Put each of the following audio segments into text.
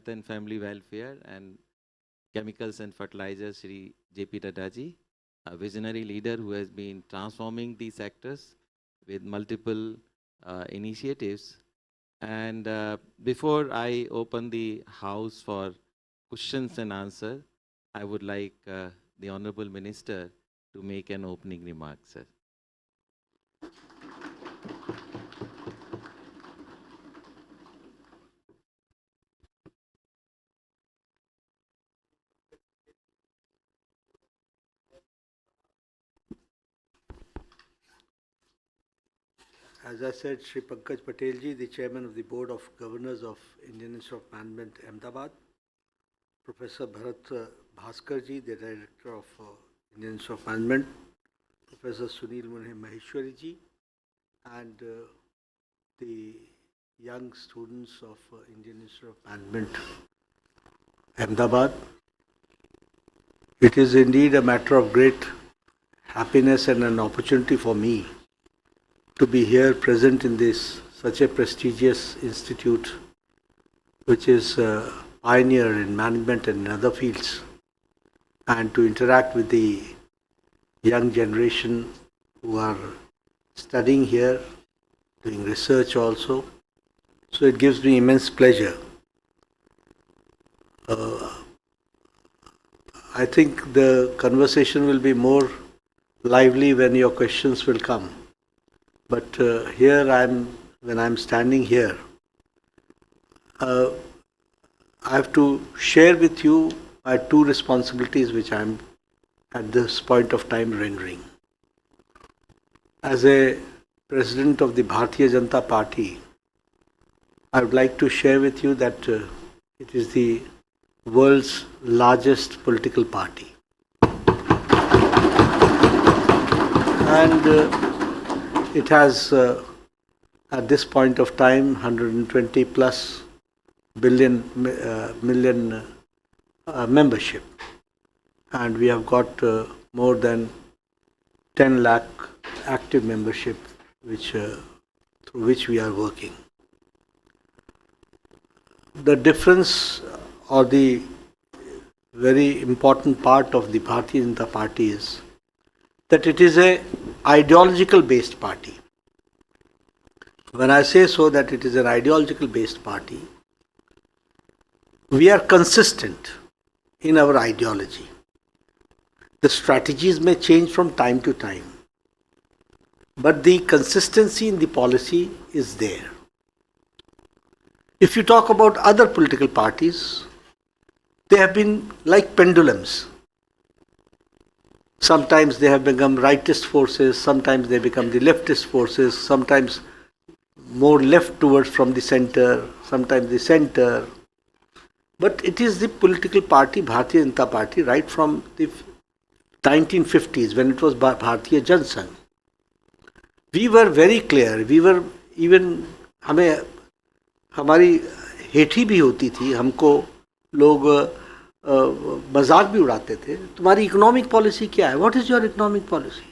Health and Family Welfare and Chemicals and Fertilizers, Shri J.P. Tataji, a visionary leader who has been transforming these sectors with multiple initiatives. And before I open the house for questions and answer, I would like the Honorable Minister to make an opening remark, sir. As I said, Shri Pankaj Patel ji, the Chairman of the Board of Governors of Indian Institute of Management, Ahmedabad, Professor Bharat Bhaskar ji, the Director of Indian Institute of Management, Professor Sunil Maheshwari ji, and the young students of Indian Institute of Management, Ahmedabad. It is indeed a matter of great happiness and an opportunity for me to be here present in this such a prestigious institute, which is a pioneer in management and in other fields, and to interact with the young generation who are studying here, doing research also. So it gives me immense pleasure. I think the conversation will be more lively when your questions will come. But here when I'm standing here, I have to share with you my two responsibilities which I'm at this point of time rendering. As a President of the Bharatiya Janata Party, I would like to share with you that it is the world's largest political party. And it has, at this point of time, 120 plus million membership. And we have got more than 10 lakh active membership through which we are working. The difference or the very important part of the Bharatiya Janata Party is that it is a ideological based party. When I say so that it is an ideological based party, we are consistent in our ideology. The strategies may change from time to time, but the consistency in the policy is there. If you talk about other political parties, they have been like pendulums. Sometimes they have become rightist forces, sometimes they become the leftist forces, sometimes more left towards from the center, sometimes the center. But it is the political party, Bharatiya Janata Party, right from the 1950s when it was Bharatiya Jansangh. We were very clear, we were even, हमारी हेठी भी होती थी, हमको लोग मजाक भी उड़ाते थे, तुम्हारी इकोनॉमिक पॉलिसी क्या है, what is your economic policy,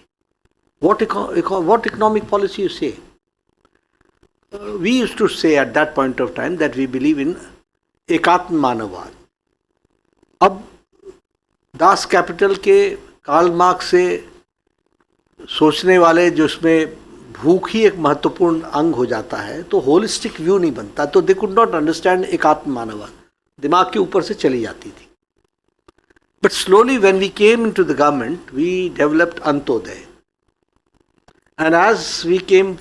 what economic policy you say. We used to say at that point of time that we believe in एकात्म मानववाद. अब दास कैपिटल के कार्ल मार्क्स से सोचने वाले जिसमें भूख ही एक महत्वपूर्ण अंग हो जाता है तो होलिस्टिक व्यू नहीं बनता, तो दे कुड नॉट अंडरस्टैंड एकात्म मानववाद, दिमाग के ऊपर से चली जाती थी. But slowly when we came into the government, we developed Antodaya. And as we came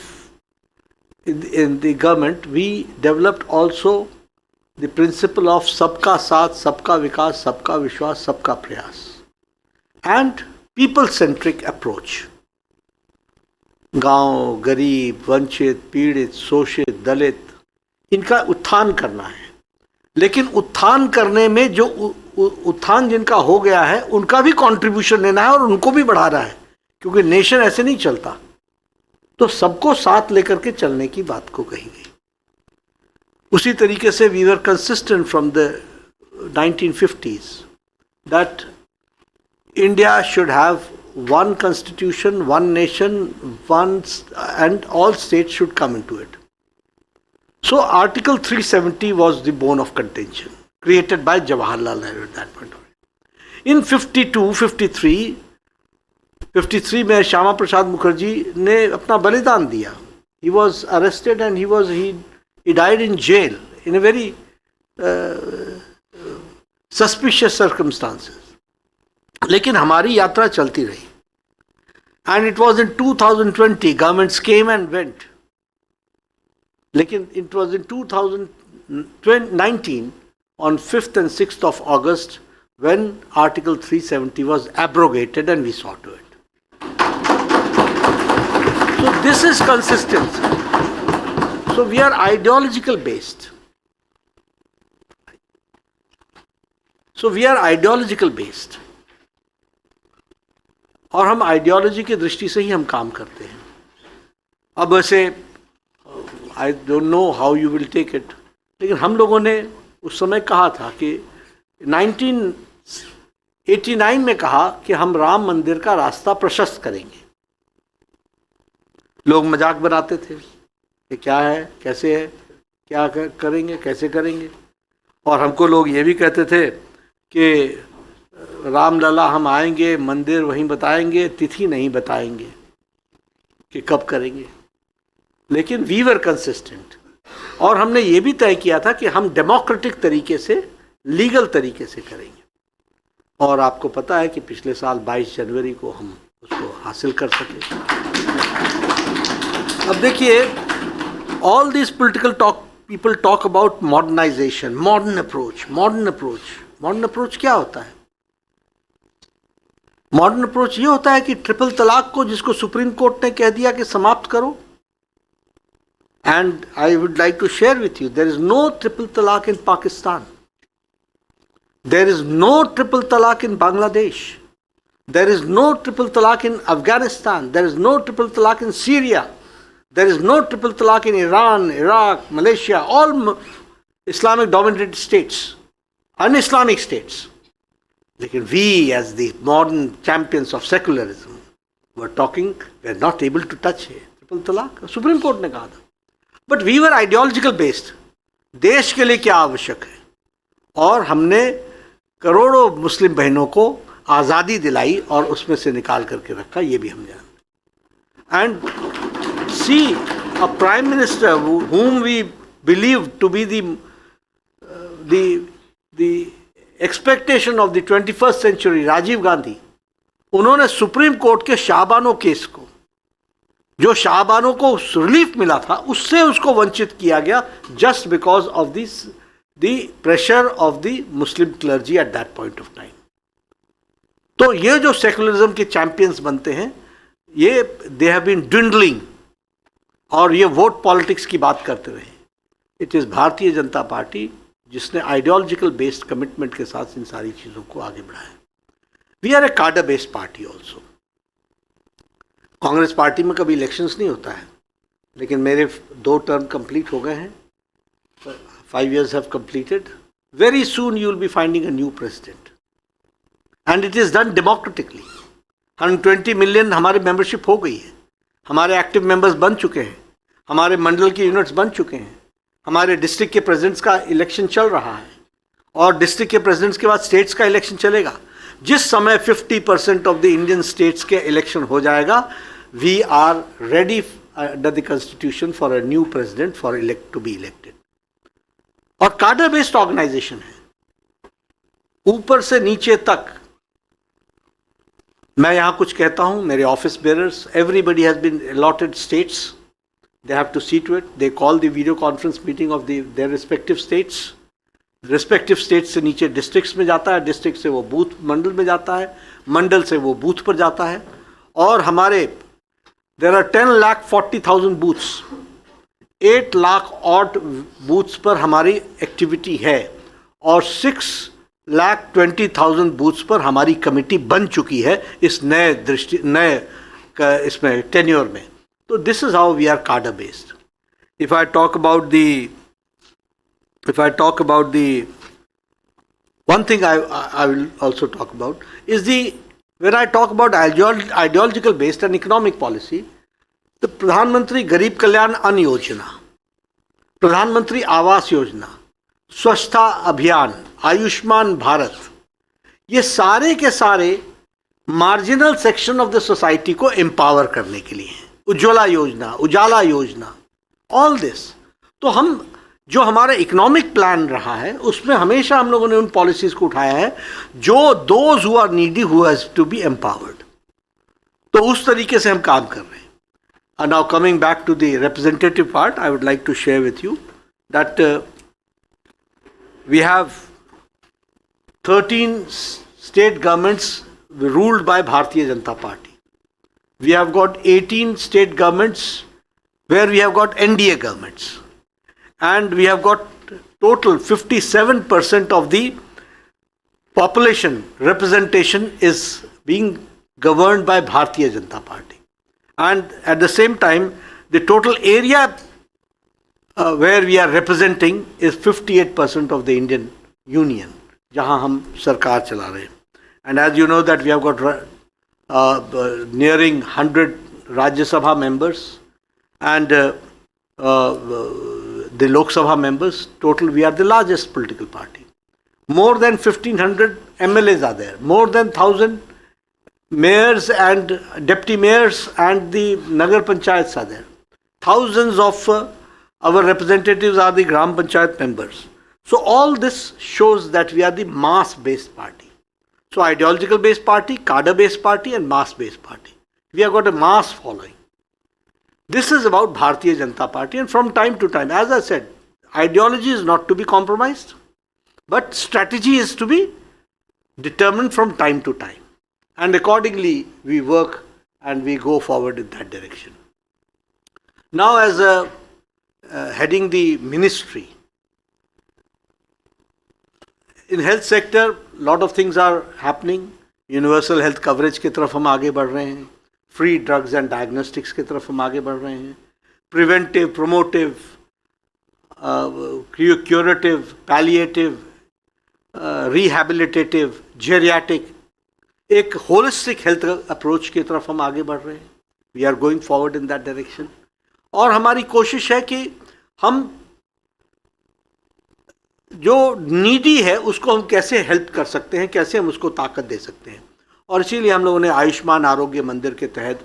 in the government, we developed also the principle of Sabka Saath, Sabka Vikas, Sabka Vishwas, Sabka Prayas. And people-centric approach. गांव, गरीब, वंचित, पीड़ित, शोषित, दलित, इनका उत्थान करना है. लेकिन उत्थान करने में जो उत्थान जिनका हो गया है उनका भी कंट्रीब्यूशन लेना है और उनको भी बढ़ाना है, क्योंकि नेशन ऐसे नहीं चलता. तो सबको साथ लेकर के चलने की बात को कही गई. उसी तरीके से we were consistent from the 1950s that India should have one constitution, one nation, and all states should come into it. So Article 370 was the bone of contention. created by Jawaharlal Nehru at that point. In 52, 53 में श्यामा प्रसाद मुखर्जी ने अपना बलिदान दिया. He was arrested and he died in jail in a very suspicious circumstances. लेकिन हमारी यात्रा चलती रही. And it was in 2020, governments came and went. लेकिन it was in 2019, on 5th and 6th of August, when Article 370 was abrogated and we saw to it. So this is consistency. So we are ideological based. और हम ideology की दृष्टि से ही हम काम करते हैं. अब वैसे I don't know how you will take it, लेकिन हम लोगों ने उस समय कहा था कि 1989 में कहा कि हम राम मंदिर का रास्ता प्रशस्त करेंगे. लोग मजाक बनाते थे कि क्या है, कैसे है, क्या करेंगे, कैसे करेंगे. और हमको लोग ये भी कहते थे कि रामलला हम आएंगे, मंदिर वहीं बताएंगे, तिथि नहीं बताएंगे कि कब करेंगे. लेकिन वी वर कंसिस्टेंट. और हमने ये भी तय किया था कि हम डेमोक्रेटिक तरीके से, लीगल तरीके से करेंगे. और आपको पता है कि पिछले साल 22 जनवरी को हम उसको हासिल कर सके. अब देखिए, all this political people talk about modernisation, modern approach क्या होता है? मॉडर्न अप्रोच ये होता है कि ट्रिपल तलाक को, जिसको सुप्रीम कोर्ट ने कह दिया कि समाप्त करो, and I would like to share with you, there is no triple तलाक in Pakistan, there is no triple तलाक in Bangladesh, there is no triple तलाक in Afghanistan, there is no triple तलाक in Syria, there is no triple तलाक in Iran, Iraq, Malaysia, all Islamic dominated states, un-Islamic states. लेकिन we as the modern champions of secularism were talking, we are not able to touch triple talaq. Supreme court ने कहा था. But we were ideological based. देश के लिए क्या आवश्यक है, और हमने करोड़ों मुस्लिम बहनों को आज़ादी दिलाई और उसमें से निकाल करके रखा, ये भी हम जानते. And see, a prime minister whom we believe to be the expectation of the 21st century, Rajiv Gandhi, उन्होंने सुप्रीम कोर्ट के शाहबानो केस को, जो शाहबानो को रिलीफ मिला था, उससे उसको वंचित किया गया, just because of the pressure of the Muslim clergy eight that point of time. तो ये जो सेकुलरिज्म के चैंपियंस बनते हैं, ये दे हैव बीन ड्विंडलिंग, और ये वोट पॉलिटिक्स की बात करते रहे. It is Bharatiya Janata party जिसने आइडियोलॉजिकल बेस्ड कमिटमेंट के साथ इन सारी चीज़ों को आगे बढ़ाया. वी आर ए कार्डर based party also. Congress party में कभी इलेक्शंस नहीं होता है, लेकिन मेरे 2 टर्म कंप्लीट हो गए हैं, 5 years have completed. Very soon you will be finding a new president, and it is done democratically. 120 million हमारी मेंबरशिप हो गई है, हमारे एक्टिव मेंबर्स बन चुके हैं, हमारे मंडल के यूनिट्स बन चुके हैं, हमारे डिस्ट्रिक्ट के प्रेसिडेंट्स का इलेक्शन चल रहा है, और डिस्ट्रिक्ट के प्रेसिडेंट्स के बाद स्टेट्स का इलेक्शन चलेगा. जिस समय 50% ऑफ द इंडियन स्टेट्स के इलेक्शन हो जाएगा, we are ready under the constitution for a new president for to be elected. और कार्डर बेस्ड ऑर्गेनाइजेशन है, ऊपर से नीचे तक. मैं यहाँ कुछ कहता हूँ, मेरे office bearers, everybody has been allotted states. They have to see to it. They call the video conference meeting of their respective states. Respective states से नीचे districts में जाता है, district से वो बूथ मंडल में जाता है, मंडल से वो बूथ पर जाता है. और हमारे there are 10,40,000 booths, 8 lakh odd booths पर हमारी एक्टिविटी है, और 6,20,000 बूथ्स पर हमारी कमेटी बन चुकी है इस नए इसमें टेन्योर में. So this is how we are cadre based. If I talk about the one thing I will also talk about is when I talk about ideological based and economic policy, the प्रधानमंत्री गरीब कल्याण अन्न योजना, प्रधानमंत्री आवास योजना, स्वच्छता अभियान, आयुष्मान भारत, ये सारे के सारे marginal section of the society को एम्पावर करने के लिए हैं। उज्ज्वला योजना, उजाला योजना, ऑल दिस। तो हम जो हमारा इकोनॉमिक प्लान रहा है उसमें हमेशा हम लोगों ने उन पॉलिसीज को उठाया है जो those who are needy who has to be empowered. तो उस तरीके से हम काम कर रहे हैं। And now coming back to the representative part, I would like to share with you that we have 13 state governments ruled by Bharatiya Janata Party. We have got 18 state governments where we have got NDA governments. And we have got total 57% of the population representation is being governed by Bharatiya Janata Party. And at the same time, the total area where we are representing is 58% of the Indian Union, जहाँ हम सरकार चला रहे हैं. And as you know that we have got nearing 100 Rajya Sabha members and the Lok Sabha members. Total, we are the largest political party. More than 1,500 MLAs are there. More than 1,000 mayors and deputy mayors and the Nagar Panchayats are there. Thousands of our representatives are the Gram Panchayat members. So all this shows that we are the mass-based party. So ideological-based party, cadre-based party and mass-based party. We have got a mass following. This is about Bharatiya Janata Party, and from time to time, as I said, ideology is not to be compromised, but strategy is to be determined from time to time. And accordingly, we work and we go forward in that direction. Now, as heading the ministry, in health sector, lot of things are happening. Universal health coverage की तरफ हम आगे बढ़ रहे हैं. Free drugs and diagnostics की तरफ हम आगे बढ़ रहे हैं. Preventive, promotive, curative, palliative, rehabilitative, geriatric, एक holistic health approach की तरफ हम आगे बढ़ रहे हैं. We are going forward in that direction. और हमारी कोशिश है कि हम जो नीडी है उसको हम कैसे हेल्प कर सकते हैं, कैसे हम उसको ताकत दे सकते हैं. और इसीलिए हम लोगों ने आयुष्मान आरोग्य मंदिर के तहत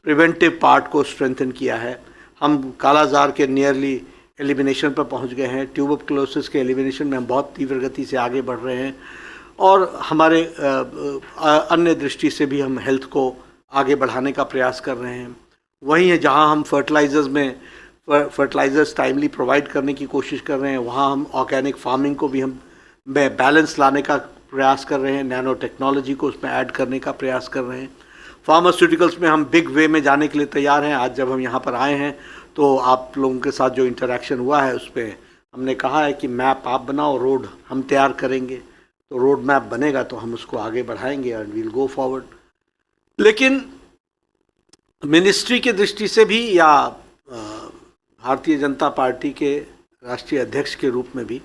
प्रिवेंटिव पार्ट को स्ट्रेंथन किया है. हम कालाजार के नियरली एलिमिनेशन पर पहुंच गए हैं. ट्यूबरक्लोसिस के एलिमिनेशन में हम बहुत तीव्र गति से आगे बढ़ रहे हैं. और हमारे अन्य दृष्टि से भी हम हेल्थ को आगे बढ़ाने का प्रयास कर रहे हैं. वहीं है जहां हम फर्टिलाइजर्स टाइमली प्रोवाइड करने की कोशिश कर रहे हैं, वहाँ हम ऑर्गेनिक फार्मिंग को भी हम बैलेंस लाने का प्रयास कर रहे हैं. नैनो टेक्नोलॉजी को उसमें ऐड करने का प्रयास कर रहे हैं. फार्मास्यूटिकल्स में हम बिग वे में जाने के लिए तैयार हैं. आज जब हम यहाँ पर आए हैं तो आप लोगों के साथ जो इंटरेक्शन हुआ है उस पर हमने कहा है कि मैप आप बनाओ, रोड हम तैयार करेंगे. तो रोड मैप बनेगा तो हम उसको आगे बढ़ाएंगे एंड वील गो फॉरवर्ड. लेकिन मिनिस्ट्री की दृष्टि से भी या भारतीय जनता पार्टी के राष्ट्रीय अध्यक्ष के रूप में भी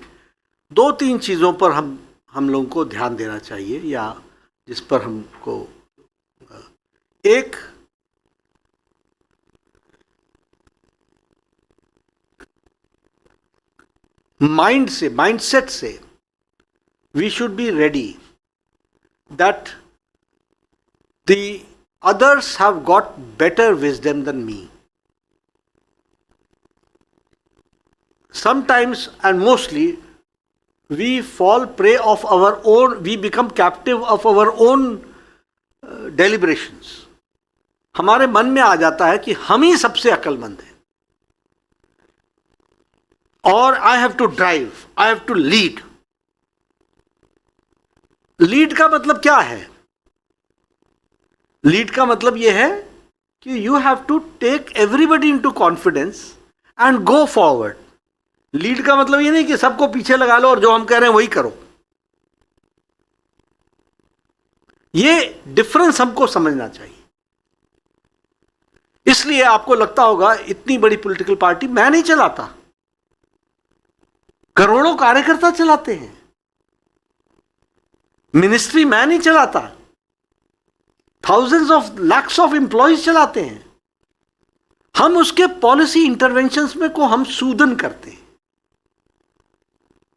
2-3 चीज़ों पर हम लोगों को ध्यान देना चाहिए, या जिस पर हमको एक माइंडसेट से we should be ready that the others have got better wisdom than me. Sometimes and mostly we fall prey of our own, we become captive of our own deliberations. हमारे मन में आ जाता है कि हम ही सबसे अक्लमंद हैं और I have to drive, I have to lead. Lead का मतलब क्या है? लीड का मतलब यह है कि you have to take everybody into confidence and go forward. Lead का मतलब ये नहीं कि सबको पीछे लगा लो और जो हम कह रहे हैं वही करो. ये डिफरेंस हमको समझना चाहिए. इसलिए आपको लगता होगा इतनी बड़ी पॉलिटिकल पार्टी मैं नहीं चलाता, करोड़ों कार्यकर्ता चलाते हैं. मिनिस्ट्री मैं नहीं चलाता, thousands of lakhs of employees चलाते हैं. हम उसके पॉलिसी इंटरवेंशंस में को हम सूदन करते हैं.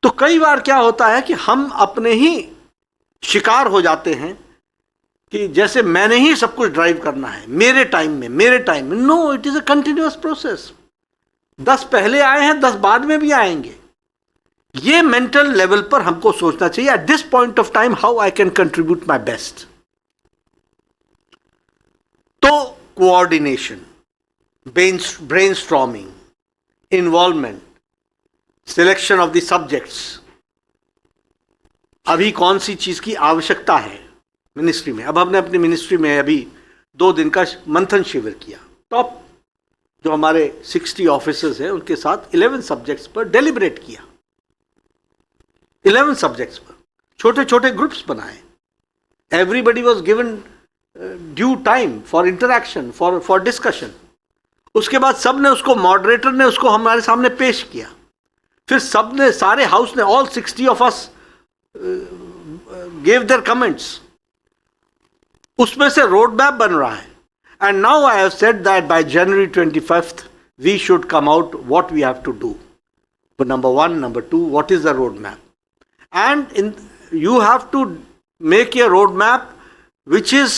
तो कई बार क्या होता है कि हम अपने ही शिकार हो जाते हैं कि जैसे मैंने ही सब कुछ ड्राइव करना है, मेरे टाइम में। No, it is a continuous process. 10 पहले आए हैं, 10 बाद में भी आएंगे। ये मेंटल लेवल पर हमको सोचना चाहिए at this point of time how I can contribute my best. तो coordination, brainstorming, involvement, selection of the subjects, अभी कौन सी चीज की आवश्यकता है मिनिस्ट्री में। अब हमने अपनी मिनिस्ट्री में अभी 2 दिन का मंथन शिविर किया। टॉप जो हमारे 60 ऑफिसर्स हैं उनके साथ 11 सब्जेक्ट्स पर डेलिब्रेट किया। 11 सब्जेक्ट्स पर छोटे छोटे ग्रुप्स बनाए। Everybody was given due time for interaction, for discussion. उसके बाद सब ने उसको, मॉडरेटर ने उसको हमारे सामने पेश किया। फिर सब ने, सारे हाउस ने, all 60 of us gave their comments. उसमें से रोड मैप बन रहा है। And now I have said that by January 25th we should come out what we have to do. Number 1, number 2, what is the road map? And you have to make a road map which is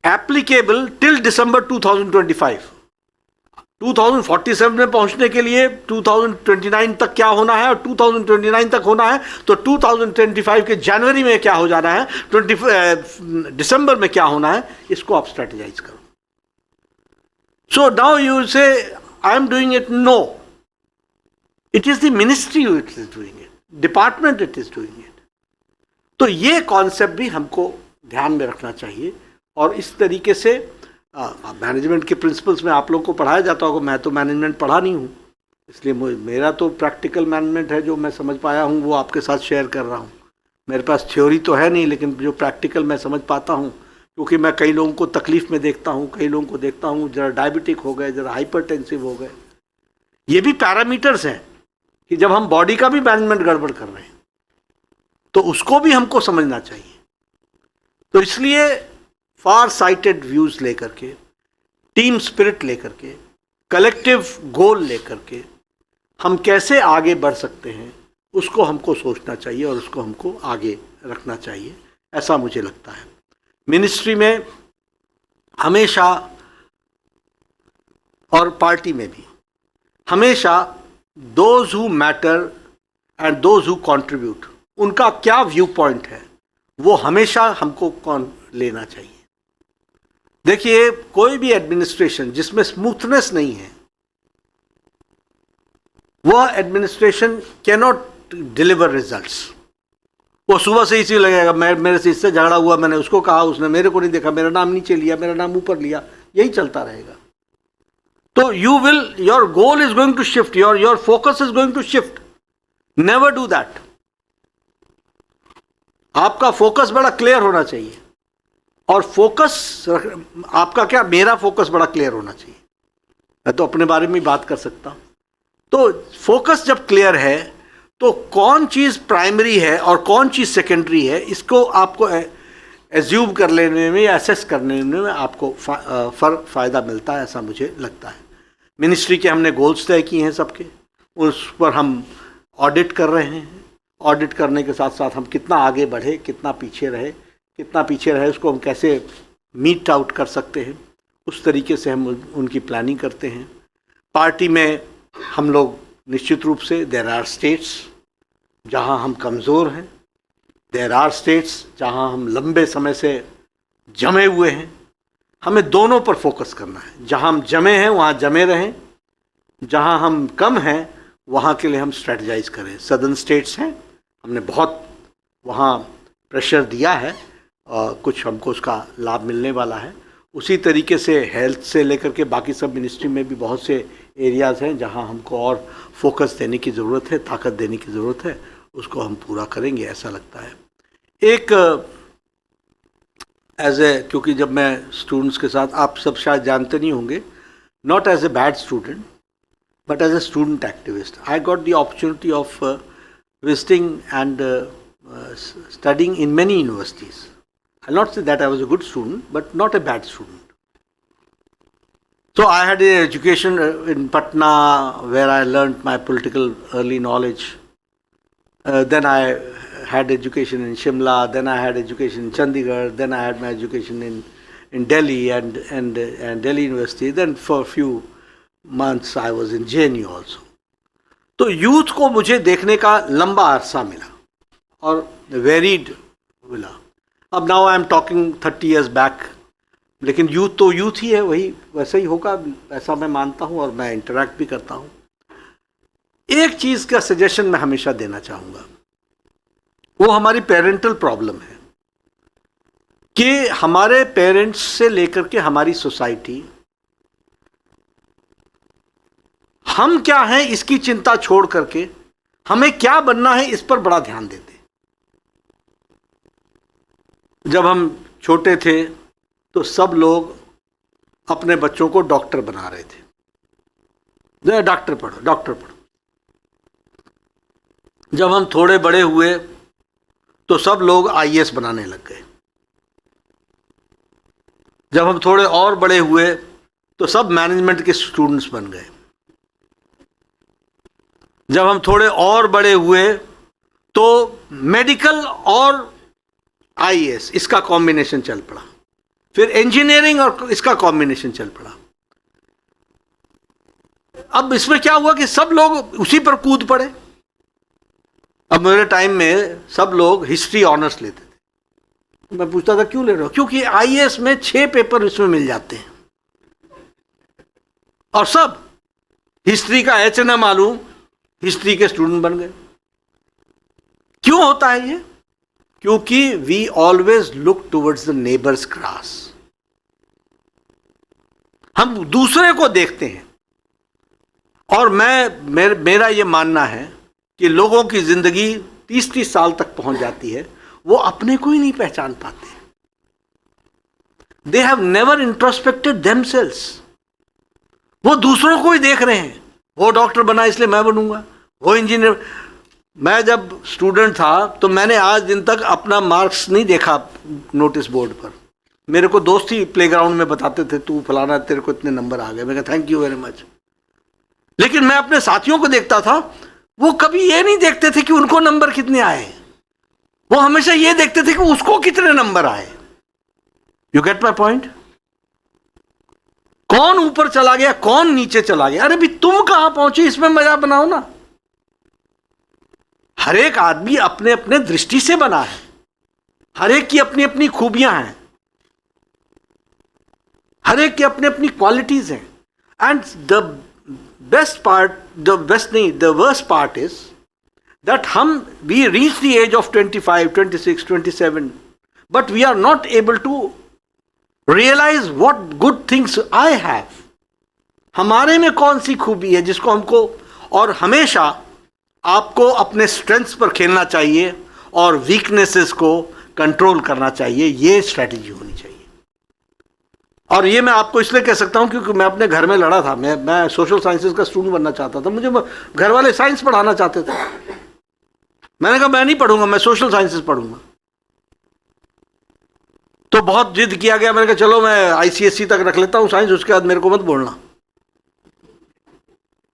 applicable till December 2025. 2047 में पहुंचने के लिए 2029 तक क्या होना है, और 2029 तक होना है तो 2025 के जनवरी में क्या हो जाना है, दिसंबर में क्या होना है, इसको आप स्ट्रेटेजाइज करो। सो now you say I am doing it, no, it is the ministry it is doing it, department it is doing it. तो ये कॉन्सेप्ट भी हमको ध्यान में रखना चाहिए। और इस तरीके से मैनेजमेंट के प्रिंसिपल्स में आप लोगों को पढ़ाया जाता होगा। मैं तो मैनेजमेंट पढ़ा नहीं हूँ, इसलिए मेरा तो प्रैक्टिकल मैनेजमेंट है जो मैं समझ पाया हूँ वो आपके साथ शेयर कर रहा हूँ। मेरे पास थ्योरी तो है नहीं, लेकिन जो प्रैक्टिकल मैं समझ पाता हूँ, क्योंकि मैं कई लोगों को तकलीफ में देखता हूँ, कई लोगों को देखता हूँ जरा डायबिटिक हो गए, जरा हाइपरटेंसिव हो गए। ये भी पैरामीटर्स हैं कि जब हम बॉडी का भी मैनेजमेंट गड़बड़ कर रहे हैं तो उसको भी हमको समझना चाहिए। तो इसलिए फार साइटेड व्यूज लेकर के, टीम स्पिरिट लेकर के, कलेक्टिव गोल लेकर के हम कैसे आगे बढ़ सकते हैं उसको हमको सोचना चाहिए और उसको हमको आगे रखना चाहिए, ऐसा मुझे लगता है। मिनिस्ट्री में हमेशा और पार्टी में भी हमेशा those who matter and those who contribute, उनका क्या व्यू पॉइंट है वो हमेशा हमको कौन लेना चाहिए। देखिए, कोई भी एडमिनिस्ट्रेशन जिसमें स्मूथनेस नहीं है, वह administration can not deliver results. वो सुबह से इसी लगेगा, मेरे से इससे झगड़ा हुआ, मैंने उसको कहा, उसने मेरे को नहीं देखा, मेरा नाम नीचे लिया, मेरा नाम ऊपर लिया, यही चलता रहेगा। तो your goal is going to shift, your focus is going to shift. Never do that. आपका फोकस बड़ा क्लियर होना चाहिए। और फोकस आपका क्या, मेरा फोकस बड़ा क्लियर होना चाहिए। मैं तो अपने बारे में बात कर सकता हूं। तो फोकस जब क्लियर है तो कौन चीज प्राइमरी है और कौन चीज सेकेंडरी है, इसको आपको एज्यूम कर लेने में या एसेस करने में आपको फायदा मिलता है, ऐसा मुझे लगता है। मिनिस्ट्री के हमने गोल्स तय किए हैं सबके, उस पर हम ऑडिट कर रहे हैं। ऑडिट करने के साथ साथ हम कितना आगे बढ़े, कितना पीछे रहे, उसको हम कैसे मीट आउट कर सकते हैं, उस तरीके से हम उनकी प्लानिंग करते हैं। पार्टी में हम लोग निश्चित रूप से, देयर आर स्टेट्स जहां हम कमज़ोर हैं, देयर आर स्टेट्स जहां हम लंबे समय से जमे हुए हैं। हमें दोनों पर फोकस करना है। जहां हम जमे हैं वहां जमे रहें, जहां हम कम हैं वहां के लिए हम स्ट्रेटजाइज करें। सदर्न स्टेट्स हैं, हमने बहुत वहाँ प्रेशर दिया है और कुछ हमको उसका लाभ मिलने वाला है। उसी तरीके से हेल्थ से लेकर के बाकी सब मिनिस्ट्री में भी बहुत से एरियाज़ हैं जहाँ हमको और फोकस देने की ज़रूरत है, ताकत देने की ज़रूरत है, उसको हम पूरा करेंगे ऐसा लगता है। एक क्योंकि जब मैं स्टूडेंट्स के साथ, आप सब शायद जानते नहीं होंगे, not as a bad student but as a student activist, I got the opportunity of visiting and studying in many universities. I'll not say that I was a good student, but not a bad student. So I had an education in Patna where I learned my political early knowledge. then I had education in Shimla, then I had education in Chandigarh, then I had my education in Delhi and Delhi University. Then for a few months I was in JNU also. तो youth को मुझे देखने का लंबा अरसा मिला और varied मिला. अब now I am talking 30 years back, लेकिन यूथ तो यूथ ही है, वही वैसा ही होगा, ऐसा मैं मानता हूँ और मैं इंटरेक्ट भी करता हूँ. एक चीज़ का सजेशन मैं हमेशा देना चाहूँगा, वो हमारी पेरेंटल प्रॉब्लम है कि हमारे पेरेंट्स से लेकर के हमारी सोसाइटी, हम क्या हैं इसकी चिंता छोड़ करके हमें क्या बनना है इस पर बड़ा ध्यान देते. जब हम छोटे थे तो सब लोग अपने बच्चों को डॉक्टर बना रहे थे, डॉक्टर पढ़ो डॉक्टर पढ़ो. जब हम थोड़े बड़े हुए तो सब लोग आईएएस बनाने लग गए. जब हम थोड़े और बड़े हुए तो सब मैनेजमेंट के स्टूडेंट्स बन गए. जब हम थोड़े और बड़े हुए तो मेडिकल और आईएएस इसका कॉम्बिनेशन चल पड़ा, फिर इंजीनियरिंग और इसका कॉम्बिनेशन चल पड़ा. अब इसमें क्या हुआ कि सब लोग उसी पर कूद पड़े. अब मेरे टाइम में सब लोग हिस्ट्री ऑनर्स लेते थे. तो मैं पूछता था क्यों ले रहे हो? क्योंकि आईएएस में 6 पेपर इसमें मिल जाते हैं और सब हिस्ट्री का एच न मालूम हिस्ट्री के स्टूडेंट बन गए. क्यों होता है ये? क्योंकि we always look towards the neighbour's grass. हम दूसरे को देखते हैं. और मेरा ये मानना है कि लोगों की जिंदगी 30-30 साल तक पहुंच जाती है, वो अपने को ही नहीं पहचान पाते. They have never introspected themselves. वो दूसरों को ही देख रहे हैं. वो डॉक्टर बना इसलिए मैं बनूंगा, वो इंजीनियर. मैं जब स्टूडेंट था तो मैंने आज दिन तक अपना मार्क्स नहीं देखा नोटिस बोर्ड पर. मेरे को दोस्त ही प्लेग्राउंड में बताते थे तू फलाना तेरे को इतने नंबर आ गए. मैं कहा थैंक यू वेरी मच. लेकिन मैं अपने साथियों को देखता था, वो कभी ये नहीं देखते थे कि उनको नंबर कितने आए. वो हमेशा ये देखते थे कि उसको कितने नंबर आए. You get my point? कौन ऊपर चला गया, कौन नीचे चला गया. अरे भी तुम कहां पहुंचे इसमें मजा बनाओ ना. हर एक आदमी अपने अपने दृष्टि से बना है, हर एक की अपनी अपनी खूबियां हैं, हर एक की अपनी अपनी क्वालिटीज हैं. And the best part, the worst part is that we reach the age of 25, 26, 27, but we are not able to realize what good things I have. हमारे में कौन सी खूबी है जिसको हमको, और हमेशा आपको अपने स्ट्रेंथ्स पर खेलना चाहिए और वीकनेसेस को कंट्रोल करना चाहिए. ये स्ट्रेटजी होनी चाहिए. और ये मैं आपको इसलिए कह सकता हूं क्योंकि मैं अपने घर में लड़ा था. मैं सोशल साइंसेस का स्टूडेंट बनना चाहता था. मुझे घर वाले साइंस पढ़ाना चाहते थे. मैंने कहा मैं नहीं पढ़ूंगा, मैं सोशल साइंसेस पढ़ूंगा. तो बहुत जिद किया गया. मैंने कहा चलो मैं आईसीएसई तक रख लेता हूं साइंस, उसके बाद मेरे को मत बोलना.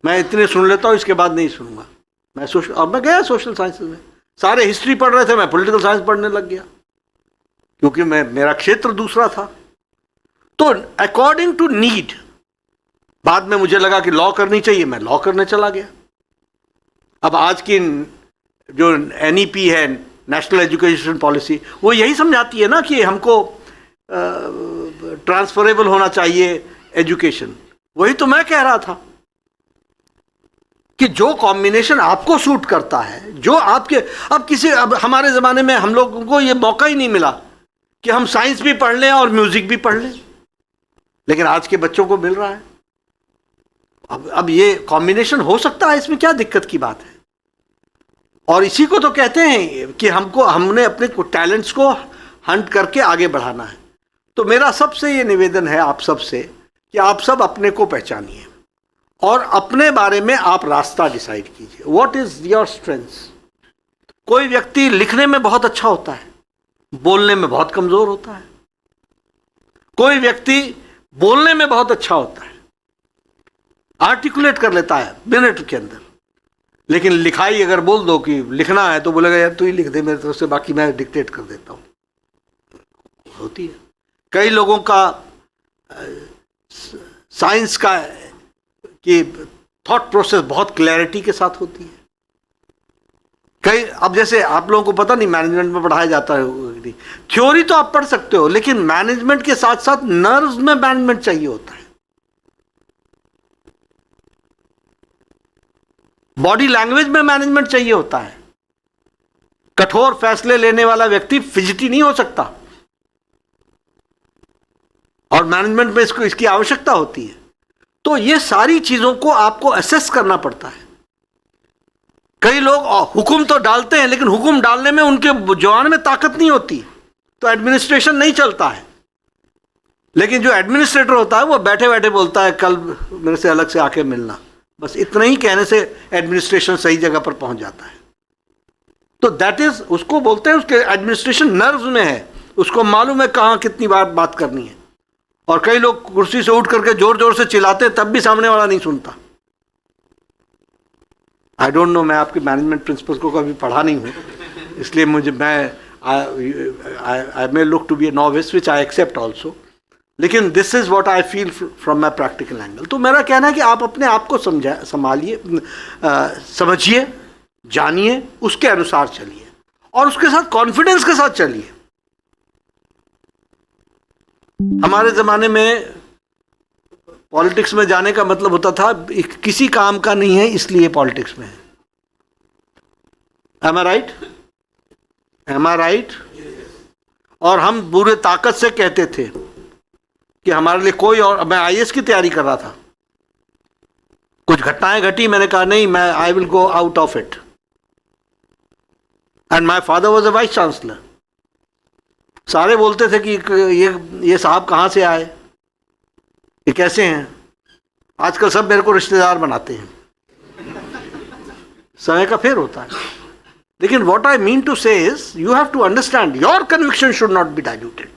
मैं इतने सुन लेता हूं, इसके बाद नहीं सुनूंगा. अब मैं गया सोशल साइंसेस में. सारे हिस्ट्री पढ़ रहे थे, मैं पॉलिटिकल साइंस पढ़ने लग गया क्योंकि मेरा क्षेत्र दूसरा था. तो अकॉर्डिंग टू नीड, बाद में मुझे लगा कि लॉ करनी चाहिए, मैं लॉ करने चला गया. अब आज की जो एनईपी है, नेशनल एजुकेशन पॉलिसी, वो यही समझाती है ना कि हमको ट्रांसफरेबल होना चाहिए एजुकेशन. वही तो मैं कह रहा था कि जो कॉम्बिनेशन आपको सूट करता है, जो आपके, अब हमारे ज़माने में हम लोगों को ये मौका ही नहीं मिला कि हम साइंस भी पढ़ लें और म्यूज़िक भी पढ़ लें, लेकिन आज के बच्चों को मिल रहा है. अब ये कॉम्बिनेशन हो सकता है, इसमें क्या दिक्कत की बात है. और इसी को तो कहते हैं कि हमने अपने टैलेंट्स को हंट करके आगे बढ़ाना है. तो मेरा सबसे ये निवेदन है आप सबसे कि आप सब अपने को पहचानिए और अपने बारे में आप रास्ता डिसाइड कीजिए. What is your strengths. कोई व्यक्ति लिखने में बहुत अच्छा होता है, बोलने में बहुत कमजोर होता है. कोई व्यक्ति बोलने में बहुत अच्छा होता है, आर्टिकुलेट कर लेता है मिनट के अंदर, लेकिन लिखाई अगर बोल दो कि लिखना है तो बोलेगा यार तू ही लिख दे मेरी तरफ से, बाकी मैं डिक्टेट कर देता हूँ। होती है। कई लोगों का साइंस का कि थॉट प्रोसेस बहुत क्लैरिटी के साथ होती है। कई, अब जैसे आप लोगों को पता नहीं मैनेजमेंट में पढ़ाया जाता है, थ्योरी तो आप पढ़ सकते हो, लेकिन मैनेजमेंट के साथ साथ नर्व्स में मैनेजमेंट चाहिए होता है। बॉडी लैंग्वेज में मैनेजमेंट चाहिए होता है। कठोर फैसले लेने वाला व्यक्ति फिजिटी नहीं हो सकता, और मैनेजमेंट में इसकी आवश्यकता होती है। तो ये सारी चीजों को आपको असेस करना पड़ता है। कई लोग हुक्म तो डालते हैं, लेकिन हुक्म डालने में उनके जवान में ताकत नहीं होती, तो एडमिनिस्ट्रेशन नहीं चलता है। लेकिन जो एडमिनिस्ट्रेटर होता है वो बैठे बैठे बोलता है कल मेरे से अलग से आके मिलना, बस इतना ही कहने से एडमिनिस्ट्रेशन सही जगह पर पहुंच जाता है। तो दैट इज, उसको बोलते हैं, उसके एडमिनिस्ट्रेशन नर्व्स में है, उसको मालूम है कहाँ कितनी बार बात करनी है। और कई लोग कुर्सी से उठ करके जोर जोर से चिल्लाते हैं, तब भी सामने वाला नहीं सुनता। आई डोंट नो, मैं आपके मैनेजमेंट प्रिंसिपल्स को कभी पढ़ा नहीं हूँ, इसलिए मुझे I may look to be a novice, which I accept also, लेकिन this is what I feel from my practical angle. तो मेरा कहना है कि आप अपने आप को संभालिए, समझिए, जानिए, उसके अनुसार चलिए, और उसके साथ कॉन्फिडेंस के साथ चलिए। हमारे ज़माने में पॉलिटिक्स में जाने का मतलब होता था किसी काम का नहीं है इसलिए पॉलिटिक्स में है। Am I right? Am I right? और हम पूरे ताकत से कहते थे कि हमारे लिए कोई और, मैं आईएएस की तैयारी कर रहा था, कुछ घटनाएं घटी, मैंने कहा नहीं, मैं I will go out of it. And my father was a vice chancellor. सारे बोलते थे कि ये साहब कहाँ से आए, ये कैसे हैं। आजकल सब मेरे को रिश्तेदार बनाते हैं, समय का फेर होता है। लेकिन what I mean to say is, you have to understand your conviction should not be diluted.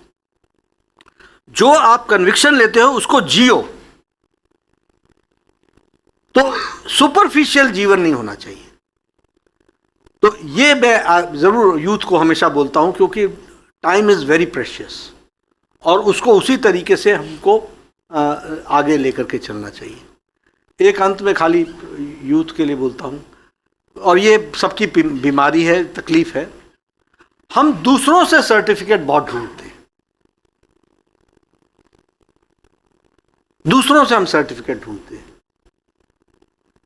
जो आप कन्विक्शन लेते हो उसको जियो, तो सुपरफिशियल जीवन नहीं होना चाहिए। तो ये मैं जरूर यूथ को हमेशा बोलता हूं, क्योंकि टाइम इज वेरी प्रेशियस, और उसको उसी तरीके से हमको आगे लेकर के चलना चाहिए। एक अंत में खाली यूथ के लिए बोलता हूँ, और ये सबकी बीमारी है, तकलीफ है, हम दूसरों से सर्टिफिकेट बहुत ढूंढते हैं। दूसरों से हम सर्टिफिकेट ढूंढते हैं,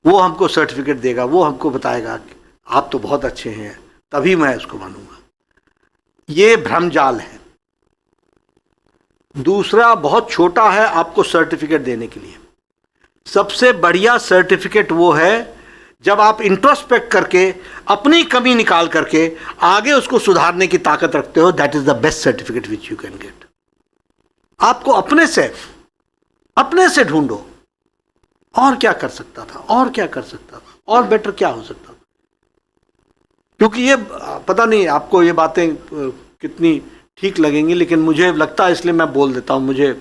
वो हमको सर्टिफिकेट देगा, वो हमको बताएगा कि आप तो बहुत अच्छे हैं, तभी मैं उसको मानूंगा। ये भ्रमजाल है। दूसरा बहुत छोटा है आपको सर्टिफिकेट देने के लिए। सबसे बढ़िया सर्टिफिकेट वो है जब आप इंट्रोस्पेक्ट करके अपनी कमी निकाल करके आगे उसको सुधारने की ताकत रखते हो। That is the best certificate which you can get. आपको अपने से ढूंढो, और क्या कर सकता था, और क्या कर सकता था, और बेटर क्या हो सकता था। क्योंकि ये पता नहीं आपको ये बातें कितनी ठीक लगेंगी, लेकिन मुझे लगता है, इसलिए मैं बोल देता हूँ। मुझे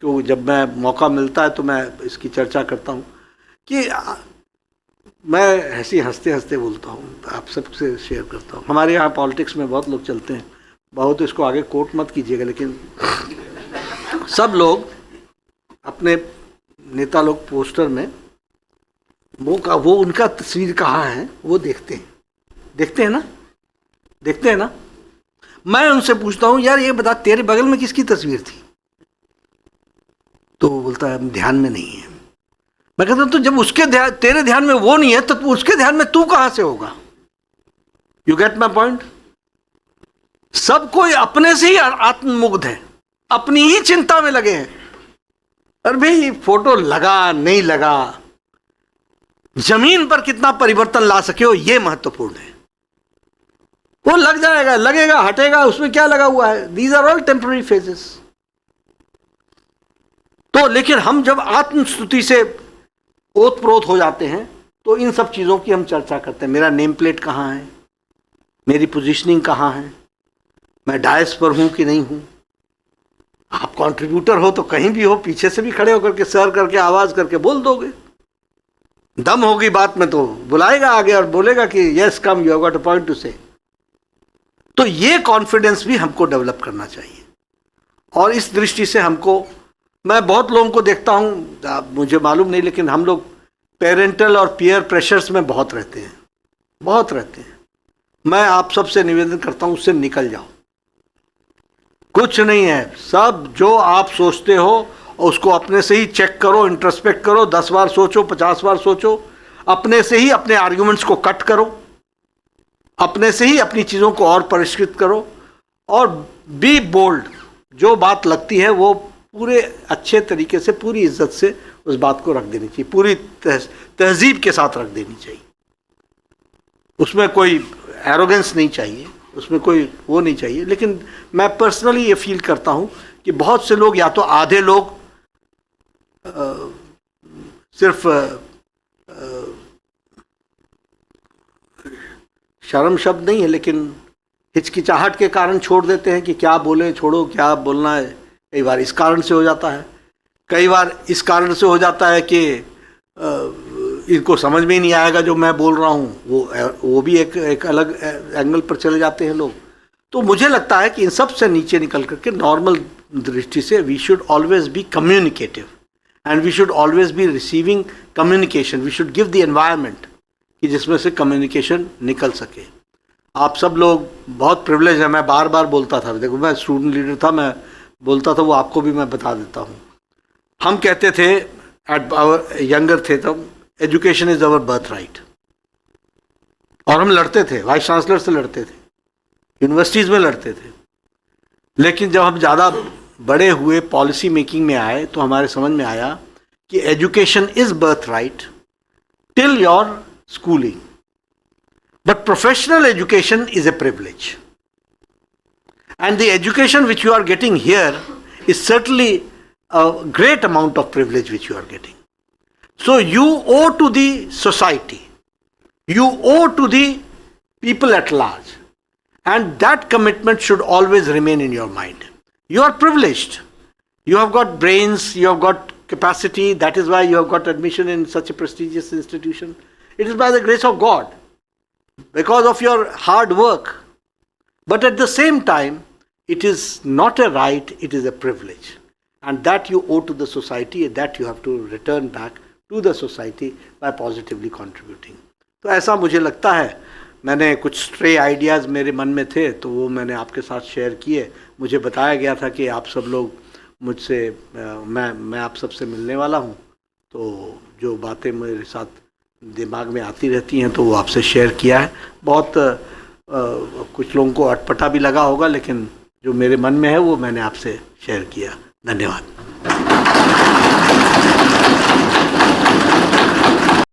तो जब मैं मौका मिलता है तो मैं इसकी चर्चा करता हूँ कि मैं ऐसी हंसते हंसते बोलता हूँ, आप सबसे शेयर करता हूँ। हमारे यहाँ पॉलिटिक्स में बहुत लोग चलते हैं, बहुत इसको आगे कोट मत कीजिएगा, लेकिन सब लोग अपने नेता लोग पोस्टर में वो उनका तस्वीर कहाँ है वो देखते हैं ना। मैं उनसे पूछता हूँ, यार ये बता तेरे बगल में किसकी तस्वीर थी, तो वो बोलता है ध्यान में नहीं है। मैं कहता हूँ तो जब तेरे ध्यान में वो नहीं है तो उसके ध्यान में तू कहां से होगा। You get my point. सब कोई अपने से ही आत्ममुग्ध है, अपनी ही चिंता में लगे हैं। अरे भाई फोटो लगा नहीं लगा, जमीन पर कितना परिवर्तन ला सके हो ये महत्वपूर्ण है। वो लग जाएगा, लगेगा, हटेगा, उसमें क्या लगा हुआ है। These are all temporary phases. तो लेकिन हम जब आत्मस्तुति से ओतप्रोत हो जाते हैं तो इन सब चीजों की हम चर्चा करते हैं। मेरा नेम प्लेट कहाँ है, मेरी पोजीशनिंग कहाँ है, मैं डायस पर हूं कि नहीं हूं। आप कंट्रीब्यूटर हो तो कहीं भी हो, पीछे से भी खड़े होकर के सर करके आवाज करके बोल दोगे। दम होगी बात में तो बुलाएगा आगे और बोलेगा कि yes come, you have got a point two से। तो ये कॉन्फिडेंस भी हमको डेवलप करना चाहिए। और इस दृष्टि से हमको, मैं बहुत लोगों को देखता हूँ, मुझे मालूम नहीं, लेकिन हम लोग पेरेंटल और पीयर प्रेशर्स में बहुत रहते हैं, बहुत रहते हैं। मैं आप सबसे निवेदन करता हूँ उससे निकल जाओ। कुछ नहीं है, सब जो आप सोचते हो उसको अपने से ही चेक करो, इंट्रोस्पेक्ट करो, 10 बार सोचो, 50 बार सोचो, अपने से ही अपने आर्ग्यूमेंट्स को कट करो, अपने से ही अपनी चीज़ों को और परिष्कृत करो, और बी बोल्ड। जो बात लगती है वो पूरे अच्छे तरीके से, पूरी इज्जत से उस बात को रख देनी चाहिए, पूरी तहजीब के साथ रख देनी चाहिए। उसमें कोई एरोगेंस नहीं चाहिए, उसमें कोई वो नहीं चाहिए। लेकिन मैं पर्सनली ये फील करता हूँ कि बहुत से लोग, या तो आधे लोग सिर्फ शर्म शब्द नहीं है, लेकिन हिचकिचाहट के कारण छोड़ देते हैं कि क्या बोले, छोड़ो, क्या बोलना है। कई बार इस कारण से हो जाता है, कई बार इस कारण से हो जाता है कि इनको समझ में ही नहीं आएगा जो मैं बोल रहा हूँ, वो भी एक अलग एंगल पर चले जाते हैं लोग। तो मुझे लगता है कि इन सब से नीचे निकल करके नॉर्मल दृष्टि से we should always be communicative and we should always be receiving communication. We should give the environment कि जिसमें से कम्युनिकेशन निकल सके। आप सब लोग बहुत प्रिविलेज है, मैं बार बार बोलता था, देखो मैं स्टूडेंट लीडर था, मैं बोलता था, वो आपको भी मैं बता देता हूँ। हम कहते थे एट आवर यंगर थे तब, education is our birth right, और हम लड़ते थे, वाइस चांसलर से लड़ते थे, यूनिवर्सिटीज़ में लड़ते थे। लेकिन जब हम ज़्यादा बड़े हुए, पॉलिसी मेकिंग में आए, तो हमारे समझ में आया कि education is birth right till your schooling, but professional education is a privilege, and the education which you are getting here is certainly a great amount of privilege which you are getting. So you owe to the society, you owe to the people at large, and that commitment should always remain in your mind. You are privileged, you have got brains, you have got capacity, that is why you have got admission in such a prestigious institution. It is by the grace of God, because of your hard work. But at the same time, it is not a right, it is a privilege. And that you owe to the society, and that you have to return back to the society by positively contributing. तो ऐसा मुझे लगता है। मैंने कुछ stray ideas मेरे मन में थे, तो वो मैंने आपके साथ शेयर किए। मुझे बताया गया था कि आप सब लोग मुझसे, मैं आप सबसे मिलने वाला हूँ, तो जो बातें मेरे साथ दिमाग में आती रहती हैं तो वो आपसे शेयर किया है। बहुत कुछ लोगों को अटपटा भी लगा होगा, लेकिन जो मेरे मन में है वो मैंने आपसे शेयर किया। धन्यवाद।